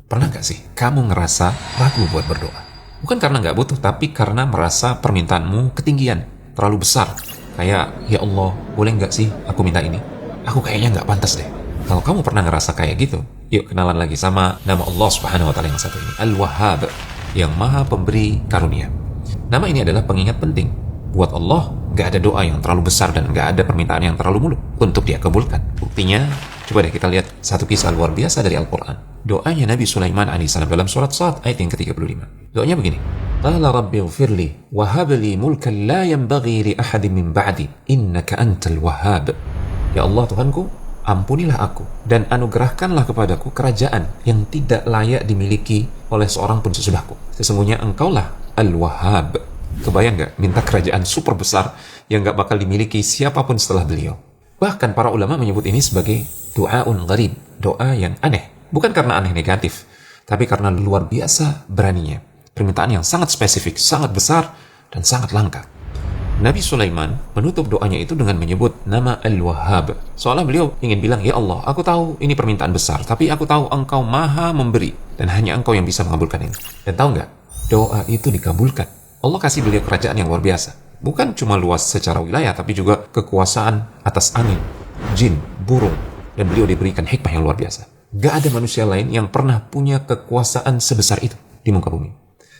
Pernah gak sih kamu ngerasa ragu buat berdoa? Bukan karena gak butuh, tapi karena merasa permintaanmu ketinggian, terlalu besar. Kayak, ya Allah, boleh gak sih aku minta ini? Aku kayaknya gak pantas deh. Kalau kamu pernah ngerasa kayak gitu, yuk kenalan lagi sama nama Allah Subhanahu wa Ta'ala yang satu ini, Al-Wahhab, yang Maha Pemberi Karunia. Nama ini adalah pengingat penting. Buat Allah, gak ada doa yang terlalu besar dan gak ada permintaan yang terlalu muluk untuk dia kabulkan. Buktinya, coba deh kita lihat satu kisah luar biasa dari Al-Quran. Doanya Nabi Sulaiman alaihissalam dalam surat Sad ayat yang ke-35. Doanya begini. Qala rabbi ighfirli wa hab li mulkan la yanbaghi li ahadin min ba'di innaka antal wahhab. Ya Allah Tuhanku, ampunilah aku dan anugerahkanlah kepadaku kerajaan yang tidak layak dimiliki oleh seorang pun sesudahku. Sesungguhnya engkaulah Al-Wahhab. Kebayang gak minta kerajaan super besar yang gak bakal dimiliki siapapun setelah beliau? Bahkan para ulama menyebut ini sebagai du'aun gharib, doa yang aneh. Bukan karena aneh negatif, tapi karena luar biasa beraninya. Permintaan yang sangat spesifik, sangat besar, dan sangat langka. Nabi Sulaiman menutup doanya itu dengan menyebut nama Al-Wahhab. Seolah beliau ingin bilang, ya Allah, aku tahu ini permintaan besar, tapi aku tahu engkau maha memberi, dan hanya engkau yang bisa mengabulkan ini. Dan tahu nggak? Doa itu dikabulkan. Allah kasih beliau kerajaan yang luar biasa. Bukan cuma luas secara wilayah, tapi juga kekuasaan atas angin, jin, burung, dan beliau diberikan hikmah yang luar biasa. Gak ada manusia lain yang pernah punya kekuasaan sebesar itu di muka bumi.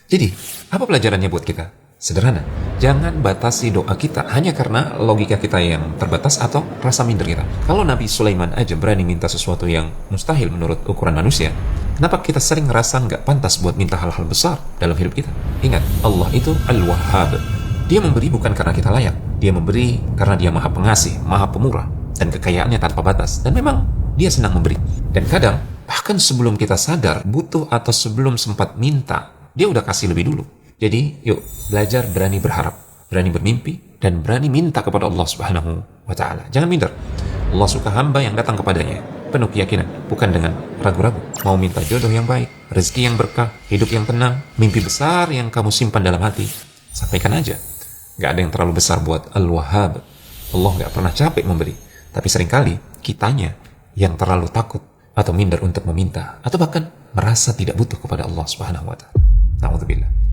Jadi, apa pelajarannya buat kita? Sederhana, jangan batasi doa kita hanya karena logika kita yang terbatas atau rasa minder kita. Kalau Nabi Sulaiman aja berani minta sesuatu yang mustahil menurut ukuran manusia, kenapa kita sering ngerasa nggak pantas buat minta hal-hal besar dalam hidup kita? Ingat, Allah itu Al-Wahhab. Dia memberi bukan karena kita layak. Dia memberi karena dia maha pengasih, maha pemurah, dan kekayaannya tanpa batas. Dan memang dia senang memberi. Dan kadang, bahkan sebelum kita sadar butuh atau sebelum sempat minta, dia udah kasih lebih dulu. Jadi, yuk belajar berani berharap, berani bermimpi, dan berani minta kepada Allah Subhanahu wa Ta'ala. Jangan minder. Allah suka hamba yang datang kepadanya penuh keyakinan, bukan dengan ragu-ragu. Mau minta jodoh yang baik, rezeki yang berkah, hidup yang tenang, mimpi besar yang kamu simpan dalam hati, sampaikan aja. Gak ada yang terlalu besar buat Al-Wahhab. Allah gak pernah capek memberi. Tapi seringkali kitanya yang terlalu takut atau minder untuk meminta, atau bahkan merasa tidak butuh kepada Allah Subhanahu wa Ta'ala. Na'udzubillah.